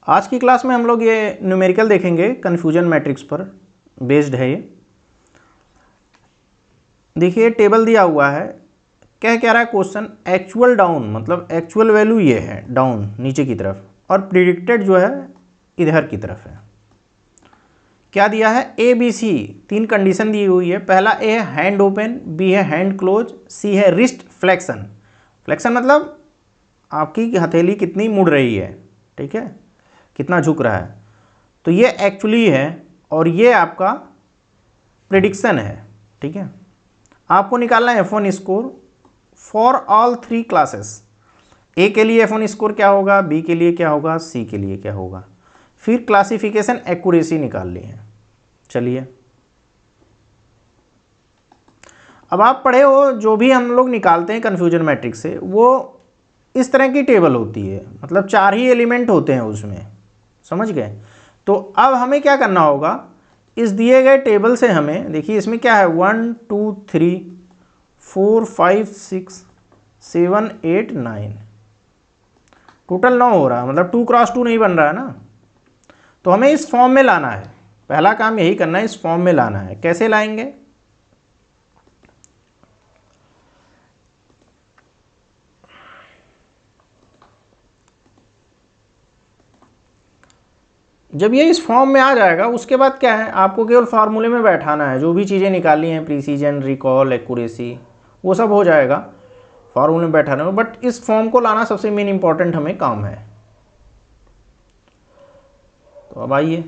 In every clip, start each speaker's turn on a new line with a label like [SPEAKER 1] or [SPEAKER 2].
[SPEAKER 1] आज की क्लास में हम लोग ये न्यूमेरिकल देखेंगे, कन्फ्यूजन मैट्रिक्स पर बेस्ड है ये। देखिए टेबल दिया हुआ है, क्या कह रहा है क्वेश्चन, एक्चुअल डाउन मतलब एक्चुअल वैल्यू ये है डाउन नीचे की तरफ, और प्रिडिक्टेड जो है इधर की तरफ है। क्या दिया है, ए बी सी, तीन कंडीशन दी हुई है। पहला ए है हैंड ओपन, बी है हैंड क्लोज, सी है रिस्ट फ्लेक्शन। फ्लेक्शन मतलब आपकी हथेली कितनी मुड़ रही है, ठीक है, कितना झुक रहा है। तो ये एक्चुअली है और ये आपका प्रिडिक्शन है, ठीक है। आपको निकालना है F1 score for all 3 classes. A के लिए F1 स्कोर क्या होगा, बी के लिए क्या होगा, सी के लिए क्या होगा। फिर क्लासिफिकेशन एक्यूरेसी निकाल ली है। चलिए अब आप पढ़े हो, जो भी हम लोग निकालते हैं कन्फ्यूजन मैट्रिक्स से, वो इस तरह की टेबल होती है, मतलब 4 ही एलिमेंट होते हैं उसमें, समझ गए। तो अब हमें क्या करना होगा, इस दिए गए टेबल से हमें, देखिए इसमें क्या है 1 2 3 4 5 6 7 8 9, टोटल 9 हो रहा है, मतलब 2 क्रॉस 2 नहीं बन रहा है ना। तो हमें इस फॉर्म में लाना है, पहला काम यही करना है, इस फॉर्म में लाना है। कैसे लाएंगे, जब ये इस फॉर्म में आ जाएगा उसके बाद क्या है, आपको केवल फार्मूले में बैठाना है। जो भी चीज़ें निकालनी है, प्रीसीजन, रिकॉल, एक्यूरेसी, वो सब हो जाएगा फार्मूले में बैठाने में। बट इस फॉर्म को लाना सबसे मेन इंपॉर्टेंट हमें काम है। तो अब आइए,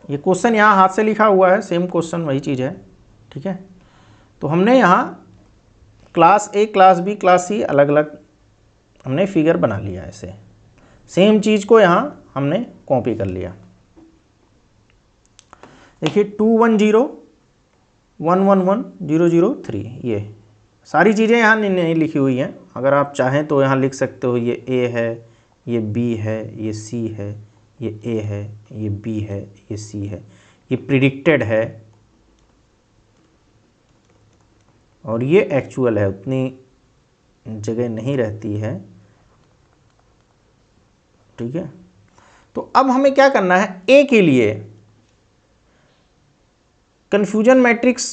[SPEAKER 1] ये क्वेश्चन यहाँ हाथ से लिखा हुआ है, सेम क्वेश्चन वही चीज़ है, ठीक है। तो हमने यहाँ class A, class B, class C अलग अलग हमने फिगर बना लिया, ऐसे सेम चीज़ को यहाँ हमने कॉपी कर लिया। देखिए 2 1 0 1 1 1 0 0 3, ये सारी चीज़ें यहाँ नहीं लिखी हुई हैं। अगर आप चाहें तो यहाँ लिख सकते हो, ये ए है, ये बी है, ये सी है, ये ए है, ये बी है, ये सी है, ये प्रिडिक्टेड है और ये एक्चुअल है, उतनी जगह नहीं रहती है, ठीक है। तो अब हमें क्या करना है, ए के लिए कन्फ्यूजन मैट्रिक्स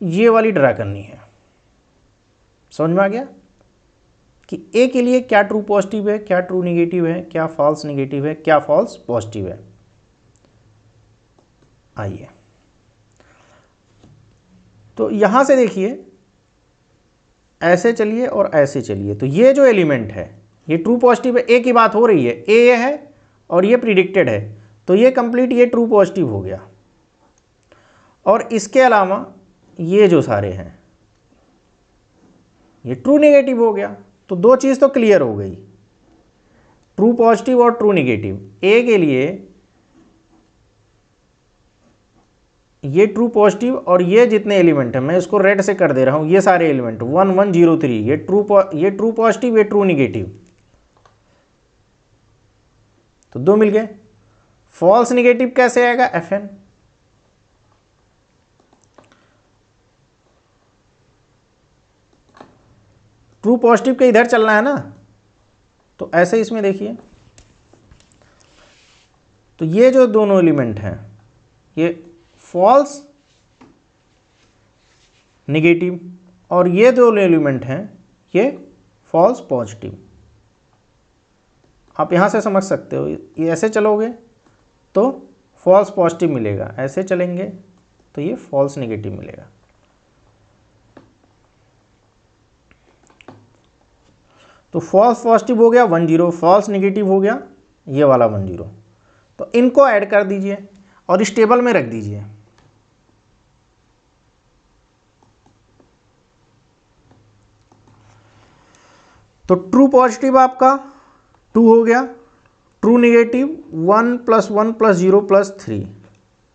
[SPEAKER 1] ये वाली ड्रा करनी है। समझ में आ गया कि ए के लिए क्या ट्रू पॉजिटिव है, क्या ट्रू निगेटिव है, क्या फॉल्स निगेटिव है, क्या फॉल्स पॉजिटिव है। आइए, तो यहां से देखिए, ऐसे चलिए और ऐसे चलिए। तो ये जो एलिमेंट है ये ट्रू पॉजिटिव है, ए की बात हो रही है, ए है और ये प्रिडिक्टेड है, तो ये कंप्लीट ये ट्रू पॉजिटिव हो गया। और इसके अलावा ये जो सारे हैं ये ट्रू नेगेटिव हो गया। तो दो चीज़ तो क्लियर हो गई, ट्रू पॉजिटिव और ट्रू नेगेटिव। ए के लिए ये ट्रू पॉजिटिव और ये जितने एलिमेंट हैं, मैं इसको रेड से कर दे रहा हूं, ये सारे एलिमेंट 1 1 0 3, ये ट्रू पॉजिटिव, ये ट्रू नेगेटिव, तो दो मिल गए। फॉल्स नेगेटिव कैसे आएगा, FN। ट्रू पॉजिटिव के इधर चलना है ना, तो ऐसे इसमें देखिए, तो ये जो दोनों एलिमेंट हैं ये फॉल्स नेगेटिव और ये दोनों एलिमेंट हैं ये फॉल्स पॉजिटिव। आप यहां से समझ सकते हो, ये ऐसे चलोगे तो फॉल्स पॉजिटिव मिलेगा, ऐसे चलेंगे तो ये फॉल्स नेगेटिव मिलेगा। तो फॉल्स पॉजिटिव हो गया 1 0, फॉल्स नेगेटिव हो गया ये वाला 1 0। तो इनको ऐड कर दीजिए और इस टेबल में रख दीजिए। तो ट्रू पॉजिटिव आपका 2 हो गया, ट्रू नेगेटिव 1 + 1 + 0 + 3,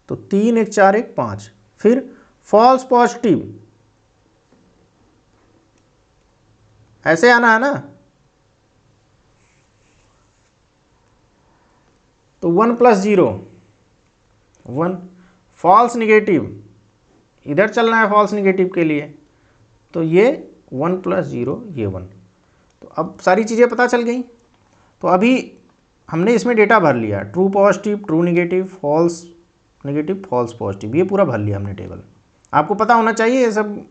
[SPEAKER 1] तो 3 1 4 1 5। फिर फॉल्स पॉजिटिव ऐसे आना है ना, तो 1 + 0 1। फॉल्स नेगेटिव इधर चलना है फॉल्स नेगेटिव के लिए, तो ये 1 + 0 ये 1। तो अब सारी चीज़ें पता चल गई। तो अभी हमने इसमें डेटा भर लिया, true positive, true negative, false negative, false positive, ये पूरा भर लिया हमने टेबल। आपको पता होना चाहिए ये सब,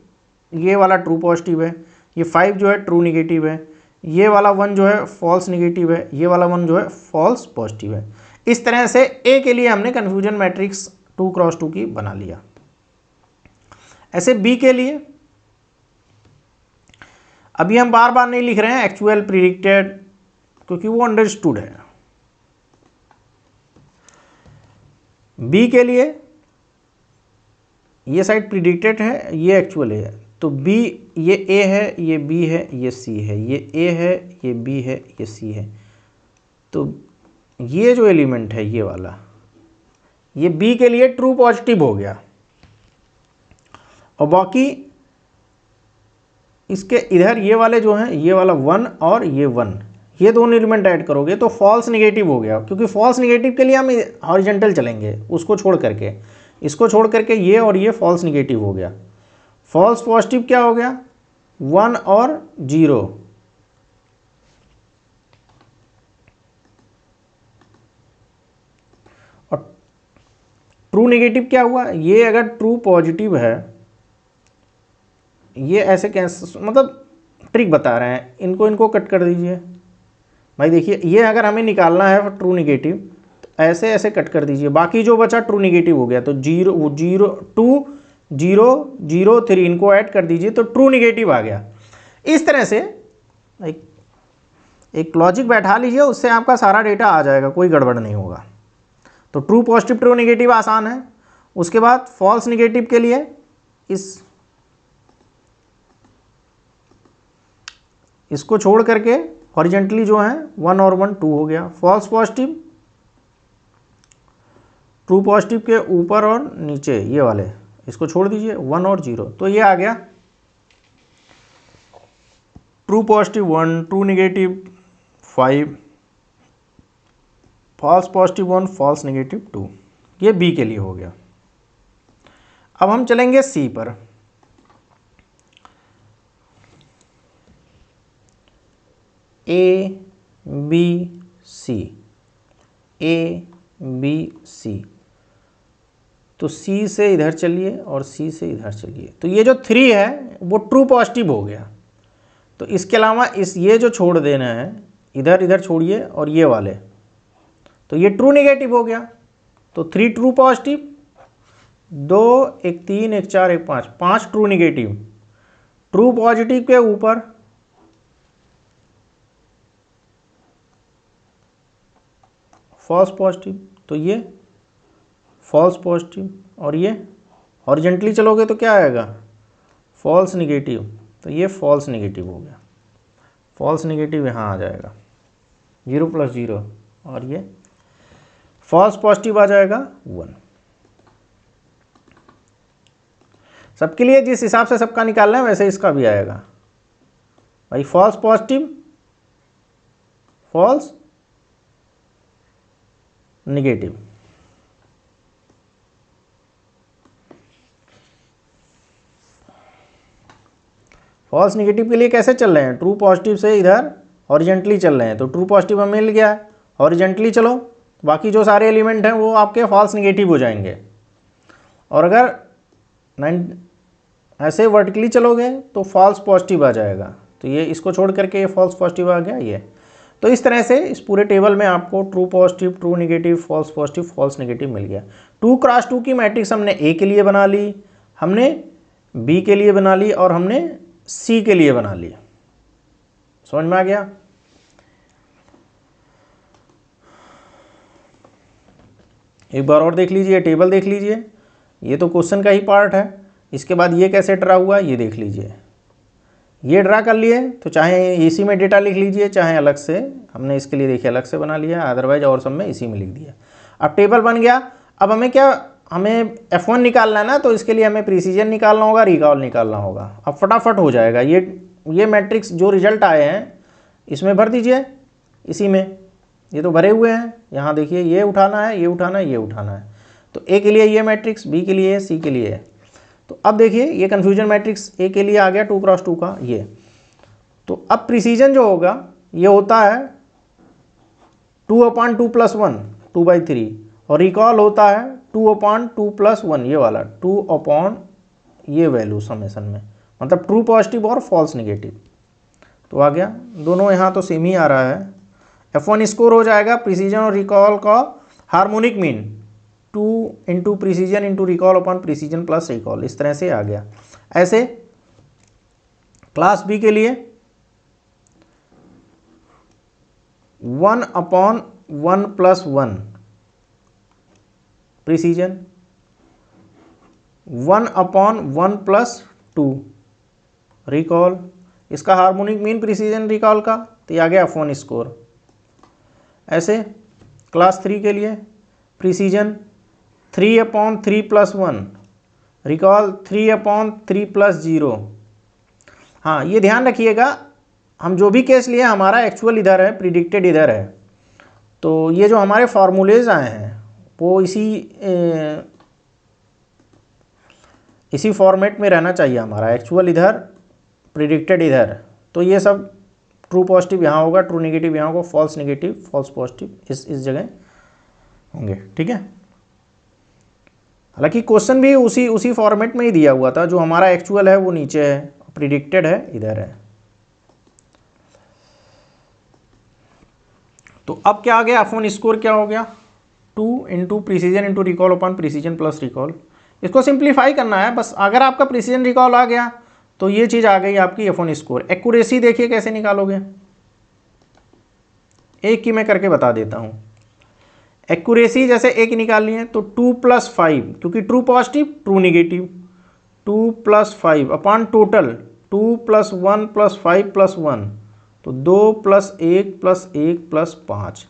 [SPEAKER 1] ये वाला ट्रू पॉजिटिव है, ये 5 जो है ट्रू नेगेटिव है, ये वाला 1 जो है फॉल्स नेगेटिव है, ये वाला 1 जो है फॉल्स पॉजिटिव है। इस तरह से ए के लिए हमने कन्फ्यूजन मैट्रिक्स 2x2 की बना लिया। ऐसे बी के लिए अभी हम बार बार नहीं लिख रहे हैं एक्चुअल, प्रिडिक्टेड, क्योंकि वो अंडरस्टूड है। बी के लिए ये साइड प्रिडिक्टेड है, ये एक्चुअल है, तो बी, ये ए है, ये बी है, ये सी है, ये ए है, ये बी है, ये सी है। तो ये जो एलिमेंट है ये वाला, ये बी के लिए ट्रू पॉजिटिव हो गया, और बाकी इसके इधर ये वाले जो हैं, ये वाला 1 और ये 1, ये दोनों एलिमेंट ऐड करोगे तो फॉल्स नेगेटिव हो गया, क्योंकि फॉल्स नेगेटिव के लिए हम हॉरिजॉन्टल चलेंगे, उसको छोड़ करके, इसको छोड़ करके ये और ये फॉल्स नेगेटिव हो गया। फॉल्स पॉजिटिव क्या हो गया, 1 और 0, और ट्रू नेगेटिव क्या हुआ, ये अगर ट्रू पॉजिटिव है, ये ऐसे कैसे, मतलब ट्रिक बता रहे हैं, इनको कट कर दीजिए भाई। देखिए ये अगर हमें निकालना है ट्रू नेगेटिव तो ऐसे ऐसे कट कर दीजिए, बाकी जो बचा ट्रू नेगेटिव हो गया, तो 0 0 2 0 0 3 इनको ऐड कर दीजिए तो ट्रू नेगेटिव आ गया। इस तरह से एक लॉजिक बैठा लीजिए, उससे आपका सारा डेटा आ जाएगा, कोई गड़बड़ नहीं होगा। तो ट्रू पॉजिटिव ट्रू नेगेटिव आसान है। उसके बाद फॉल्स नेगेटिव के लिए इसको छोड़ करके हॉरिजॉन्टली जो है 1 और 1 2 हो गया। फॉल्स पॉजिटिव ट्रू पॉजिटिव के ऊपर और नीचे ये वाले, इसको छोड़ दीजिए 1 और 0, तो ये आ गया true positive 1, true negative 5, false positive 1, false negative 2। ये बी के लिए हो गया। अब हम चलेंगे सी पर। A B C, A B C, तो सी से इधर चलिए और सी से इधर चलिए, तो ये जो 3 है वो ट्रू पॉजिटिव हो गया। तो इसके अलावा ये जो छोड़ देना है, इधर इधर छोड़िए, और ये वाले, तो ये ट्रू नेगेटिव हो गया। तो 3 true positive, 2 1 3 1 4 1 5, 5 true negative. True positive के ऊपर फॉल्स पॉजिटिव, तो ये फॉल्स पॉजिटिव, और ये हॉरिजॉन्टली चलोगे तो क्या आएगा, फॉल्स नेगेटिव, तो ये फॉल्स नेगेटिव हो गया। फॉल्स नेगेटिव यहाँ आ जाएगा 0 + 0, और ये फॉल्स पॉजिटिव आ जाएगा 1। सबके लिए जिस हिसाब से सबका निकालना है वैसे इसका भी आएगा भाई। False positive, false negative, false negative के लिए कैसे चल रहे हैं, ट्रू पॉजिटिव से इधर हॉरिजॉन्टली चल रहे हैं, तो ट्रू पॉजिटिव हमें मिल गया, हॉरिजॉन्टली चलो, बाकी जो सारे एलिमेंट हैं वो आपके फॉल्स नेगेटिव हो जाएंगे। और अगर ऐसे वर्टिकली चलोगे तो फॉल्स पॉजिटिव आ जाएगा, तो ये इसको छोड़ करके ये फॉल्स पॉजिटिव आ गया ये। तो इस तरह से इस पूरे टेबल में आपको true positive, true negative, false positive, false negative मिल गया। 2x2 की मैट्रिक्स हमने ए के लिए बना ली, हमने बी के लिए बना ली, और हमने सी के लिए बना ली। समझ में आ गया। एक बार और देख लीजिए, टेबल देख लीजिए, ये तो क्वेश्चन का ही पार्ट है। इसके बाद ये कैसे ड्रा हुआ ये देख लीजिए। ये ड्रा कर लिए तो चाहे इसी में डेटा लिख लीजिए, चाहे अलग से, हमने इसके लिए देखिए अलग से बना लिया, अदरवाइज और सब में इसी में लिख दिया। अब टेबल बन गया। अब हमें क्या, हमें F1 निकालना है ना, तो इसके लिए हमें प्रिसीजन निकालना होगा, रिकॉल निकालना होगा। अब फटाफट हो जाएगा। ये मैट्रिक्स जो रिजल्ट आए हैं इसमें भर दीजिए, इसी में, ये तो भरे हुए हैं। यहाँ देखिए ये उठाना है, ये उठाना है, ये उठाना है। तो ए के लिए ये मैट्रिक्स, बी के लिए, सी के लिए। तो अब देखिए ये कन्फ्यूजन मैट्रिक्स ए के लिए आ गया 2x2 का ये। तो अब प्रिसीजन जो होगा ये होता है 2/2+1 2/3, और रिकॉल होता है 2/2+1 ये वाला 2 ये वैल्यू समेसन में, मतलब ट्रू पॉजिटिव और फॉल्स नेगेटिव। तो आ गया, दोनों यहाँ तो सेम ही आ रहा है। F1 स्कोर हो जाएगा प्रिसीजन और रिकॉल का harmonic mean 2 into precision into recall upon precision plus recall, इस तरह से आ गया। ऐसे क्लास बी के लिए 1/1+1 प्रिसीजन, 1/1+2 रिकॉल, इसका हार्मोनिक मीन प्रिसीजन रिकॉल का, तो ये आ गया F1 स्कोर। ऐसे क्लास 3 के लिए प्रिसीजन 3/3+1, रिकॉल 3/3+0। हाँ, ये ध्यान रखिएगा, हम जो भी केस लिए हमारा एक्चुअल इधर है, प्रिडिक्टेड इधर है, तो ये जो हमारे फार्मूलेज आए हैं वो इसी फॉर्मेट में रहना चाहिए हमारा, एक्चुअल इधर प्रिडिक्टेड इधर। तो ये सब ट्रू पॉजिटिव यहाँ होगा, ट्रू नेगेटिव यहाँ होगा, फॉल्स नेगेटिव फॉल्स पॉजिटिव इस जगह होंगे, ठीक है। हालांकि क्वेश्चन भी उसी फॉर्मेट में ही दिया हुआ था, जो हमारा एक्चुअल है वो नीचे है, प्रिडिक्टेड है इधर है। तो अब क्या आ गया, F1 स्कोर क्या हो गया, 2 into precision into recall upon precision plus recall. इसको सिंप्लीफाई करना है बस, अगर आपका प्रिसीजन रिकॉल आ गया तो ये चीज़ आ गई आपकी F1 स्कोर। एक्यूरेसी देखिए कैसे निकालोगे, एक की मैं करके बता देता हूँ। एक्यूरेसी जैसे एक निकालनी है तो 2+5, क्योंकि true positive true negative, 2+5 upon total 2+1+5+1, तो 2+1+1+5,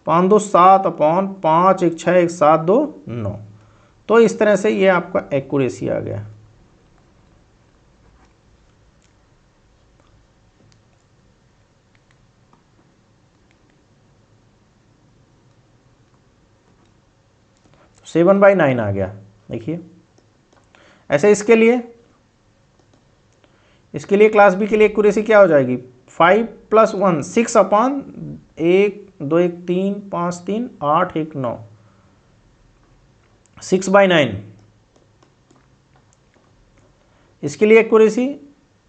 [SPEAKER 1] 5 2 7 अपॉन 5 1 6 1 7 2 9। तो इस तरह से ये आपका एक्यूरेसी आ गया। तो 7/9 आ गया, देखिए। ऐसे इसके लिए क्लास बी के लिए एक्यूरेसी क्या हो जाएगी, 5+1 6 अपॉन 1 2 1 3 5 3 8 1 9, 6/9। इसके लिए एक्यूरेसी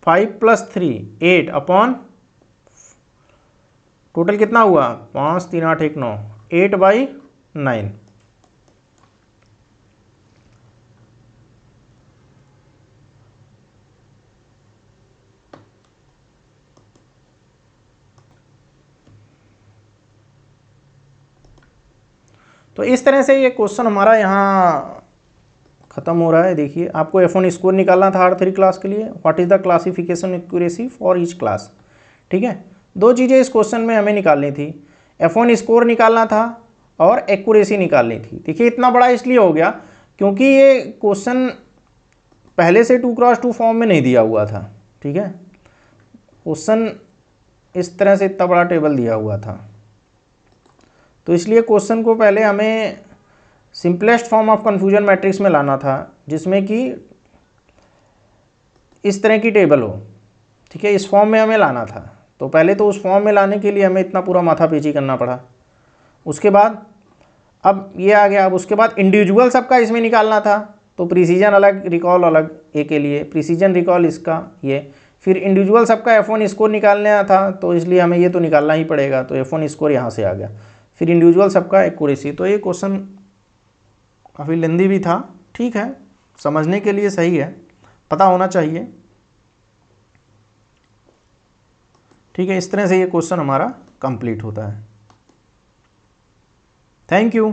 [SPEAKER 1] 5+3 8 अपॉन टोटल कितना हुआ 5 3 8 1 9, 8/9। तो इस तरह से ये क्वेश्चन हमारा यहाँ ख़त्म हो रहा है। देखिए, आपको F1 स्कोर निकालना था हर 3 क्लास के लिए। What is the classification accuracy for each class, ठीक है। 2 चीज़ें इस क्वेश्चन में हमें निकालनी थी, F1 स्कोर निकालना था और एक्यूरेसी निकालनी थी। देखिए, इतना बड़ा इसलिए हो गया क्योंकि ये क्वेश्चन पहले से 2x2 फॉर्म में नहीं दिया हुआ था, ठीक है। क्वेश्चन इस तरह से इतना बड़ा टेबल दिया हुआ था, तो इसलिए क्वेश्चन को पहले हमें simplest form of confusion matrix में लाना था, जिसमें कि इस तरह की टेबल हो, ठीक है। इस फॉर्म में हमें लाना था, तो पहले तो उस फॉर्म में लाने के लिए हमें इतना पूरा माथापेची करना पड़ा। उसके बाद अब ये आ गया। अब उसके बाद इंडिविजुअल सबका इसमें निकालना था, तो प्रिसीजन अलग रिकॉल अलग, ए के लिए प्रिसीजन रिकॉल इसका ये, फिर इंडिविजुअल सबका F1 स्कोर निकालना था, तो इसलिए हमें ये तो निकालना ही पड़ेगा, तो F1 स्कोर यहाँ से आ गया। फिर इंडिविजुअल सबका एक्यूरेसी। तो ये क्वेश्चन काफ़ी लेंदी भी था, ठीक है, समझने के लिए सही है, पता होना चाहिए, ठीक है। इस तरह से ये क्वेश्चन हमारा कंप्लीट होता है। Thank you.